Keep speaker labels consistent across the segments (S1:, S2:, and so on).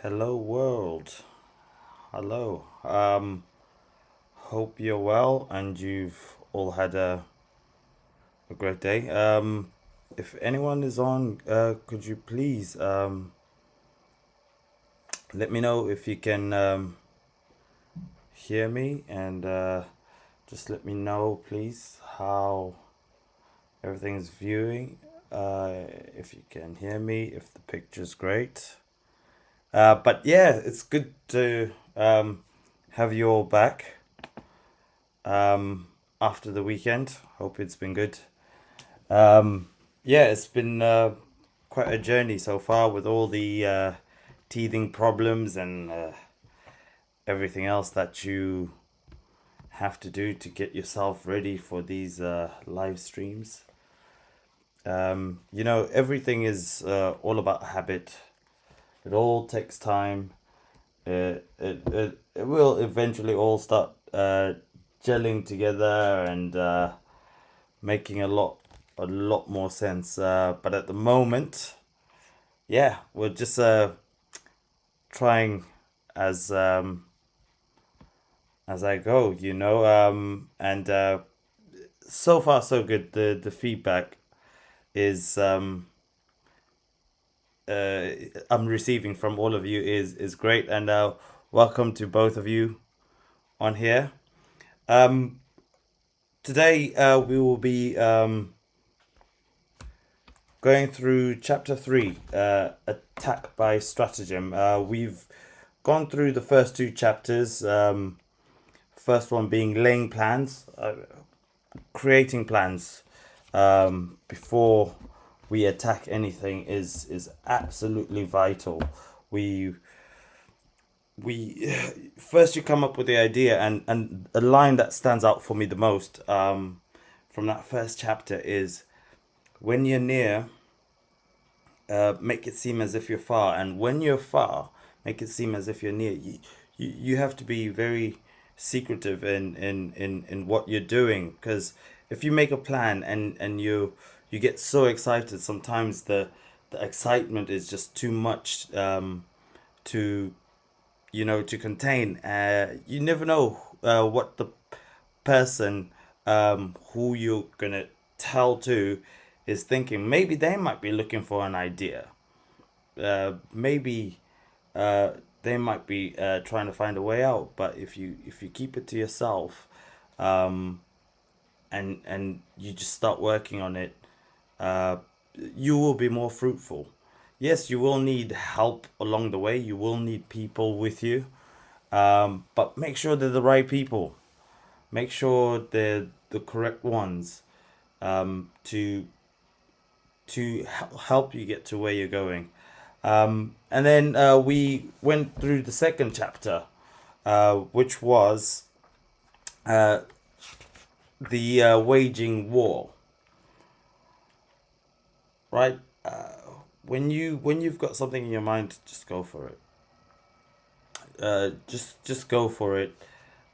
S1: Hello world. Hello. Hope you're well and you've all had a great day. If anyone is on, could you please let me know if you can hear me and just let me know please how everything's viewing. If you can hear me, if the picture's great. But yeah, it's good to have you all back. After the weekend. Hope it's been good. Yeah, it's been quite a journey so far with all the teething problems and everything else that you have to do to get yourself ready for these live streams. Everything is all about habit. It all takes time. It will eventually all start gelling together and making a lot more sense. But at the moment, yeah, we're just trying as as I go, and so far so good. The feedback is uh, I'm receiving from all of you is great, and welcome to both of you on here. Um, Today we will be going through chapter 3, attack by stratagem. We've gone through the first two chapters. First one being laying plans, creating plans before we attack anything is absolutely vital. We we first you come up with the idea, and a line that stands out for me the most from that first chapter is when you're near, make it seem as if you're far, and when you're far, make it seem as if you're near. You have to be very secretive in what you're doing, because if you make a plan and you get so excited, sometimes the excitement is just too much to to contain. You never know what the person who you're gonna tell to is thinking. Maybe they might be looking for an idea. Maybe they might be trying to find a way out. But if you keep it to yourself, um, and you just start working on it, uh, you will be more fruitful. Yes, you will need help along the way. You will need people with you, but make sure they're the right people. Make sure they're the correct ones to help you get to where you're going. And then we went through the second chapter, which was uh, the waging war, right? When you've got something in your mind, just go for it. Just go for it.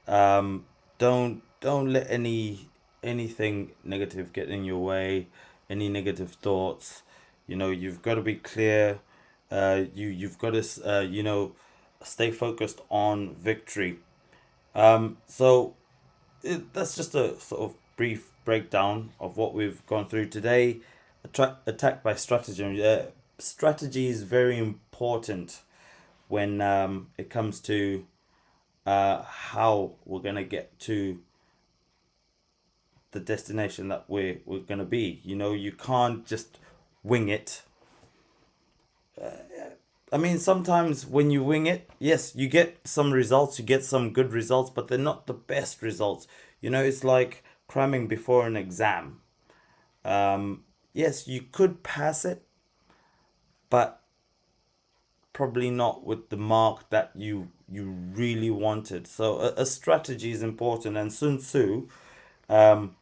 S1: Don't let anything negative get in your way. Any negative thoughts. You've got to be clear. You've got to stay focused on victory. So that's just a sort of brief breakdown of what we've gone through today. Attack by stratagem. Strategy is very important when it comes to how we're gonna get to the destination that we're gonna be. You can't just wing it. I mean, sometimes when you wing it, yes, you get some results, you get some good results, but they're not the best results. It's like cramming before an exam. Yes, you could pass it, but probably not with the mark that you really wanted. So a strategy is important, and Sun Tzu um,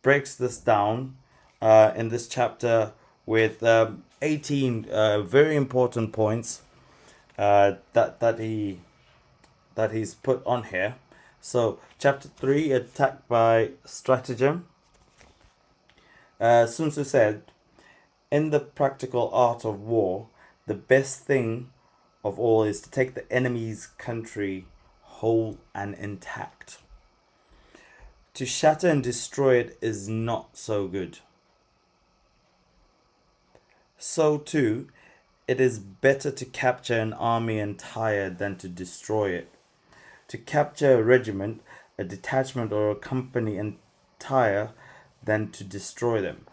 S1: breaks this down in this chapter with 18 very important points that he's put on here. So chapter 3, attack by stratagem. Sun Tzu said, in the practical art of war, the best thing of all is to take the enemy's country whole and intact. To shatter and destroy it is not so good. So too, it is better to capture an army entire than to destroy it. To capture a regiment, a detachment, or a company entire than to destroy them.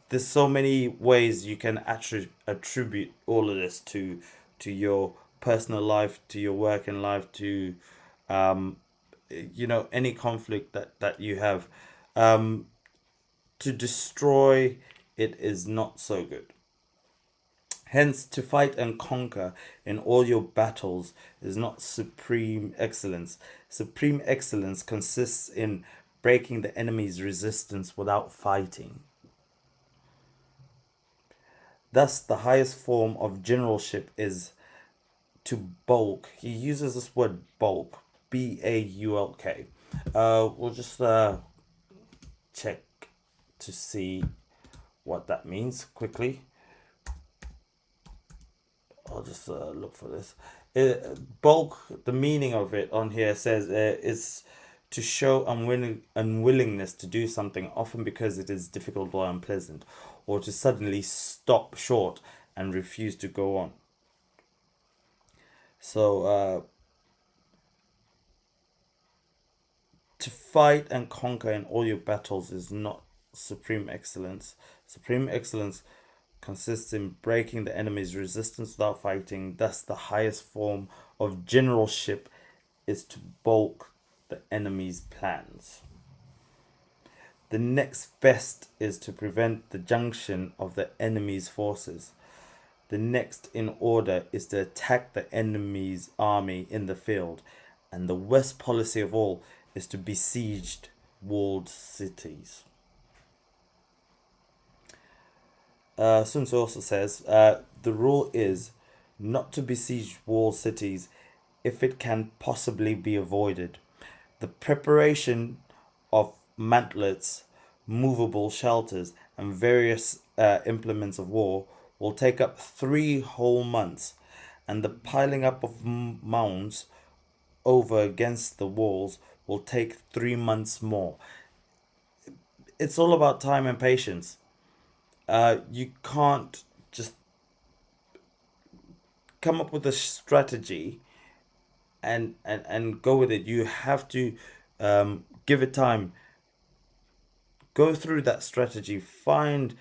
S1: There's so many ways you can attribute all of this to your personal life, to your working life, to um, any conflict that you have. Um, to destroy it is not so good. Hence, to fight and conquer in all your battles is not supreme excellence. Supreme excellence consists in breaking the enemy's resistance without fighting. Thus, the highest form of generalship is to bulk. He uses this word bulk, BAULK. We'll just check to see what that means quickly. I'll just look for this. Bulk, the meaning of it on here says is to show unwillingness to do something, often because it is difficult or unpleasant, or to suddenly stop short and refuse to go on. So, to fight and conquer in all your battles is not supreme excellence. Supreme excellence consists in breaking the enemy's resistance without fighting. Thus, the highest form of generalship is to balk the enemy's plans. The next best is to prevent the junction of the enemy's forces. The next in order is to attack the enemy's army in the field. And the worst policy of all is to besiege walled cities. Sun Tzu also says the rule is not to besiege walled cities if it can possibly be avoided. The preparation of mantlets, movable shelters, and various implements of war will take up 3 whole months, and the piling up of mounds over against the walls will take 3 months more. It's all about time and patience. You can't just come up with a strategy and go with it. You have to give it time. Go through that strategy. Find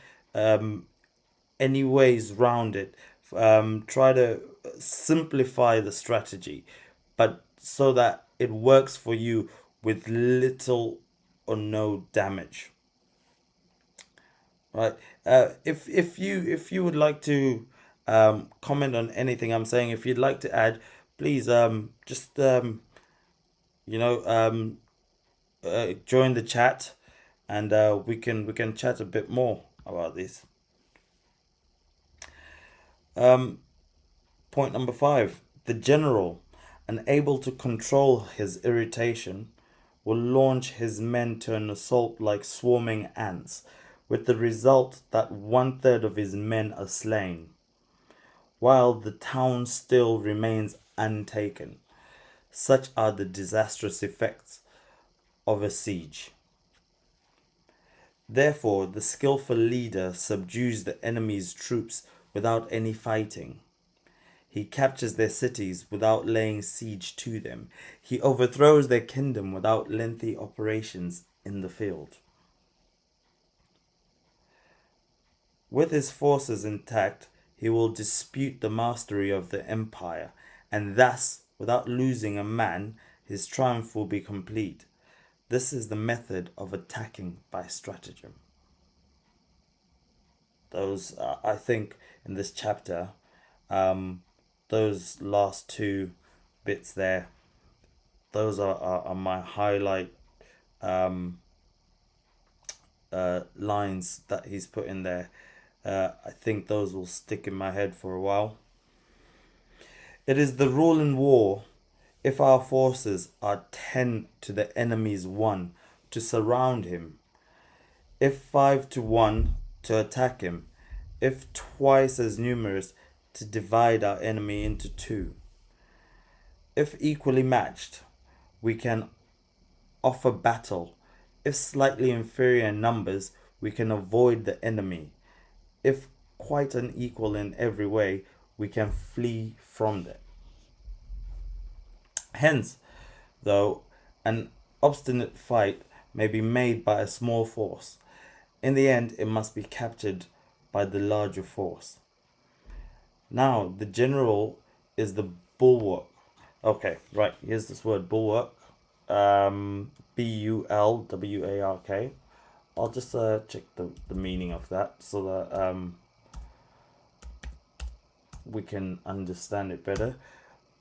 S1: any ways round it. Try to simplify the strategy, but so that it works for you with little or no damage. Right. If you would like to comment on anything I'm saying, if you'd like to add, please just you know um join the chat, and we can chat a bit more about this. Point number 5: the general, unable to control his irritation, will launch his men to an assault like swarming ants, with the result that 1/3 of his men are slain, while the town still remains untaken. Such are the disastrous effects of a siege. Therefore, the skillful leader subdues the enemy's troops without any fighting. He captures their cities without laying siege to them. He overthrows their kingdom without lengthy operations in the field. With his forces intact, he will dispute the mastery of the empire, and thus, without losing a man, his triumph will be complete. This is the method of attacking by stratagem. Those, I think, in this chapter, those last two bits there, those are my highlight lines that he's put in there. I think those will stick in my head for a while. It is the rule in war, if our forces are 10 to the enemy's 1, to surround him, if 5 to 1 to attack him, if twice as numerous, to divide our enemy into two. If equally matched, we can offer battle. If slightly inferior in numbers, we can avoid the enemy. If quite unequal in every way, we can flee from them. Hence, though, an obstinate fight may be made by a small force, in the end it must be captured by the larger force. Now, the general is the bulwark. Okay, right, here's this word bulwark. Bulwark. I'll just check the meaning of that so that we can understand it better.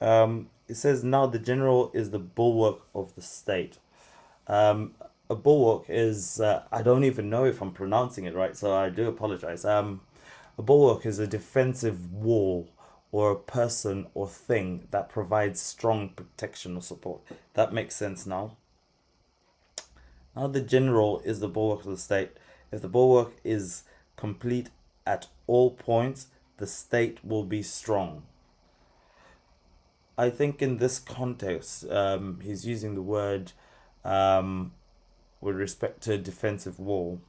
S1: It says, now the general is the bulwark of the state. A bulwark is, I don't even know if I'm pronouncing it right, so I do apologize. A bulwark is a defensive wall or a person or thing that provides strong protection or support. That makes sense now. Now the general is the bulwark of the state. If the bulwark is complete at all points, the state will be strong. I think in this context, he's using the word with respect to a defensive wall.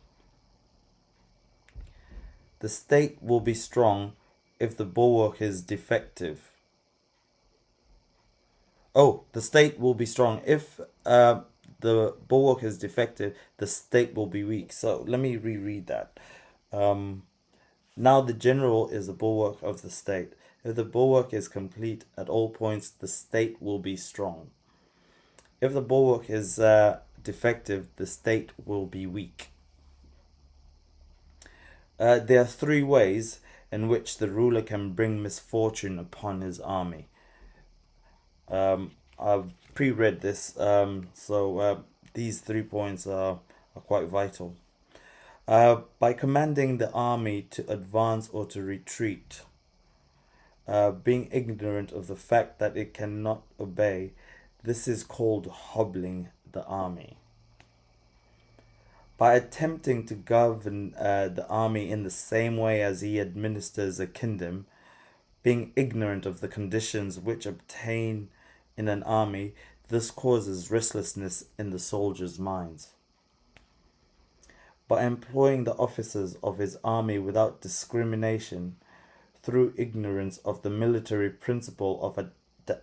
S1: The state will be strong if the bulwark is defective. Oh, the state will be strong if the bulwark is defective. The state will be weak. So let me reread that. Now the general is the bulwark of the state. If the bulwark is complete at all points, the state will be strong. If the bulwark is defective, the state will be weak. There are three ways in which the ruler can bring misfortune upon his army. I've pre-read this, so these 3 points are quite vital. By commanding the army to advance or to retreat, being ignorant of the fact that it cannot obey, this is called hobbling the army. By attempting to govern the army in the same way as he administers a kingdom, being ignorant of the conditions which obtain in an army, this causes restlessness in the soldiers' minds. By employing the officers of his army without discrimination, through ignorance of the military principle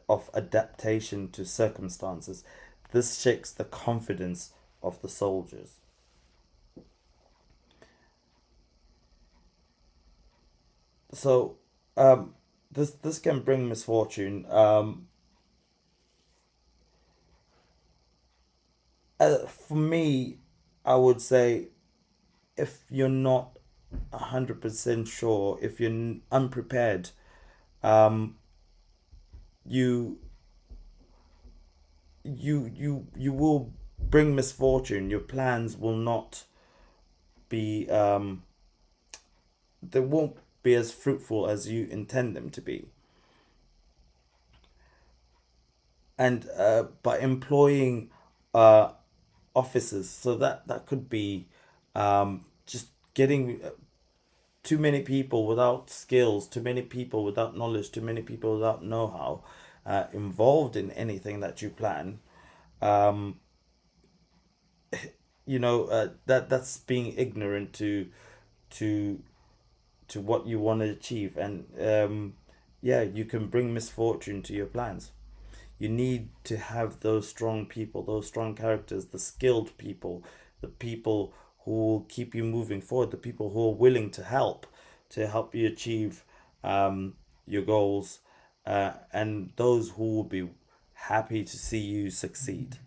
S1: of adaptation to circumstances, this shakes the confidence of the soldiers. So, this can bring misfortune. For me, I would say if you're not 100% sure, if you're unprepared, um, you you will bring misfortune. Your plans will not be they won't be as fruitful as you intend them to be. And by employing uh, officers, so that could be just getting too many people without skills, too many people without knowledge, too many people without know-how involved in anything that you plan. Um, that's being ignorant to what you want to achieve, and yeah, you can bring misfortune to your plans. You need to have those strong people, those strong characters, the skilled people, the people who will keep you moving forward, the people who are willing to help you achieve your goals, and those who will be happy to see you succeed.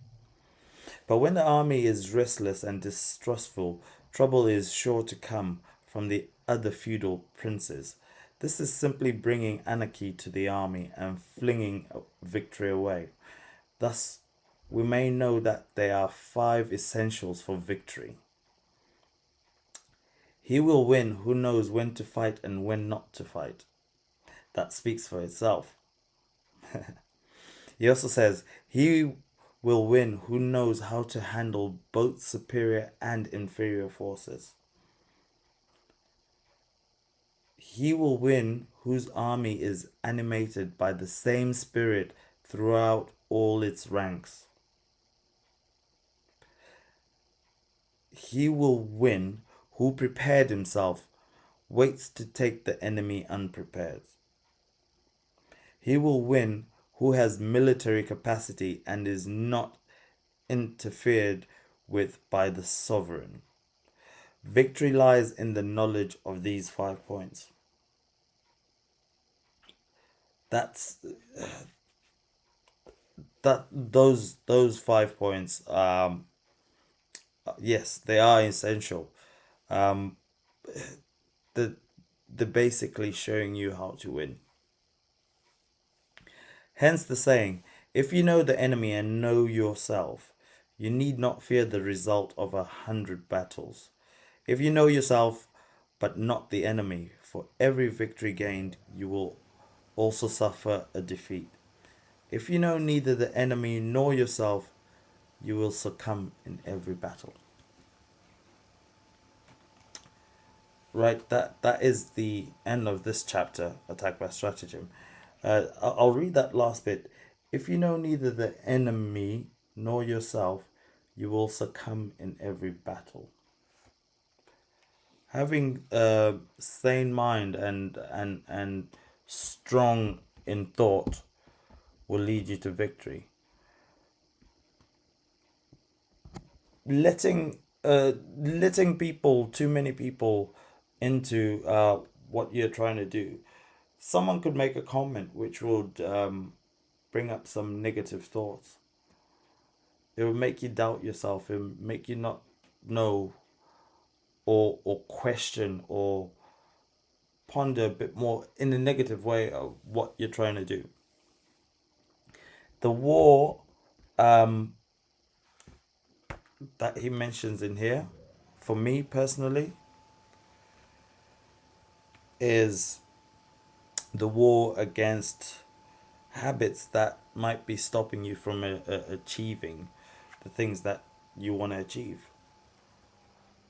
S1: But when the army is restless and distrustful, trouble is sure to come from the other feudal princes. This is simply bringing anarchy to the army and flinging victory away. Thus, we may know that there are 5 essentials for victory. He will win who knows when to fight and when not to fight. That speaks for itself. He also says, he will win who knows how to handle both superior and inferior forces. He will win whose army is animated by the same spirit throughout all its ranks. He will win who prepared himself, waits to take the enemy unprepared. He will win who has military capacity and is not interfered with by the sovereign. Victory lies in the knowledge of these 5 points. That's those 5 points. Yes, they are essential. Um, the they're basically showing you how to win. Hence the saying, if you know the enemy and know yourself, you need not fear the result of 100 battles. If you know yourself, but not the enemy, for every victory gained, you will also suffer a defeat. If you know neither the enemy nor yourself, you will succumb in every battle. Right, that is the end of this chapter, Attack by Stratagem. I'll read that last bit. If you know neither the enemy nor yourself, you will succumb in every battle. Having a sane mind and strong in thought will lead you to victory. Letting people, too many people, into what you're trying to do. Someone could make a comment which would bring up some negative thoughts. It will make you doubt yourself. It will make you not know or question or ponder a bit more in a negative way of what you're trying to do. The war um, that he mentions in here, for me personally, is the war against habits that might be stopping you from achieving the things that you want to achieve.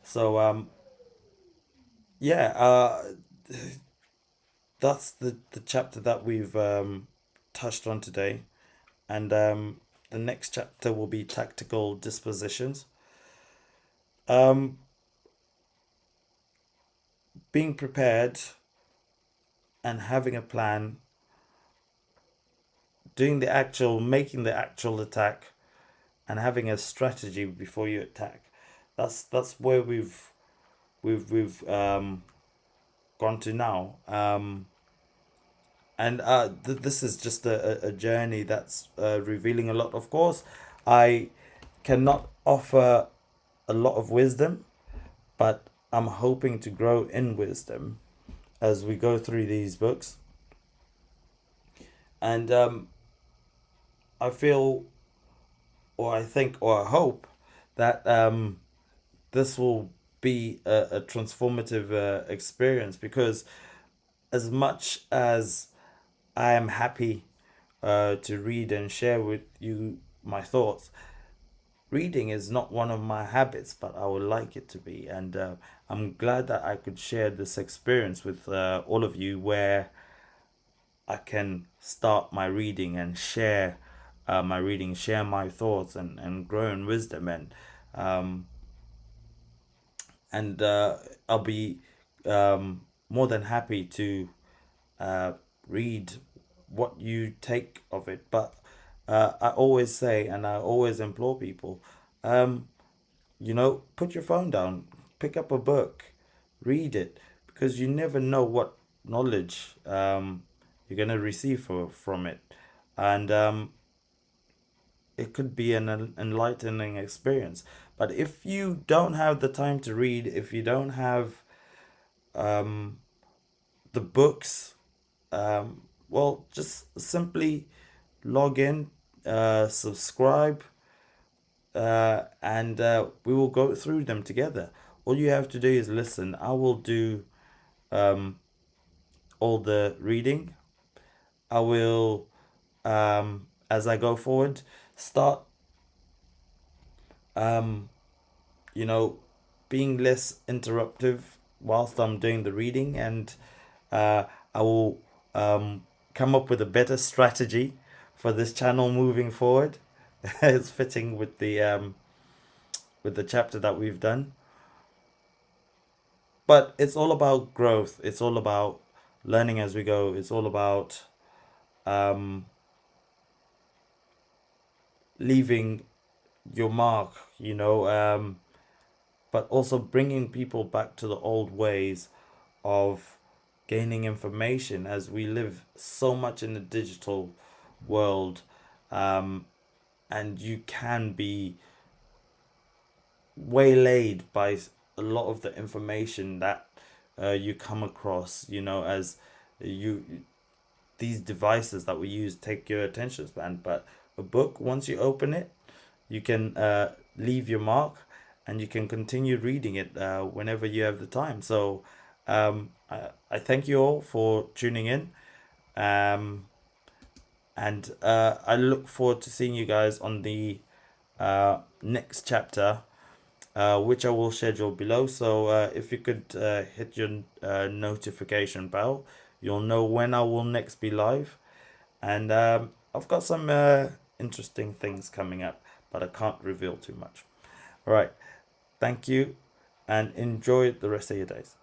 S1: So yeah, that's the chapter that we've touched on today, and the next chapter will be tactical dispositions. Um, being prepared and having a plan, making the actual attack, and having a strategy before you attack. That's where we've gone to now. And this is just a journey that's revealing a lot. Of course, I cannot offer a lot of wisdom, but I'm hoping to grow in wisdom as we go through these books. And I feel, or I think, or I hope that this will be a transformative experience, because as much as I am happy to read and share with you my thoughts, reading is not one of my habits, but I would like it to be. And I'm glad that I could share this experience with all of you, where I can start my reading and share my reading, share my thoughts, and grow in wisdom. Um, and I'll be more than happy to uh, read what you take of it. But I always say, and I always implore people, um, put your phone down, pick up a book, read it, because you never know what knowledge you're gonna receive from it, and it could be an enlightening experience. But if you don't have the time to read, if you don't have um, the books, well, just simply log in, subscribe, and we will go through them together. All you have to do is listen. I will do um, all the reading. I will, as I go forward, start, um, you know, being less interruptive whilst I'm doing the reading, and I will come up with a better strategy for this channel moving forward. It's fitting with the chapter that we've done. But it's all about growth. It's all about learning as we go. It's all about um, leaving your mark, but also bringing people back to the old ways of gaining information as we live so much in the digital world. Um, and you can be waylaid by a lot of the information that you come across, as you these devices that we use take your attention span. But a book, once you open it, you can leave your mark, and you can continue reading it whenever you have the time. So I thank you all for tuning in, um, and I look forward to seeing you guys on the next chapter, which I will schedule below. So if you could hit your notification bell, you'll know when I will next be live. And I've got some interesting things coming up, but I can't reveal too much. All right. Thank you, and enjoy the rest of your days.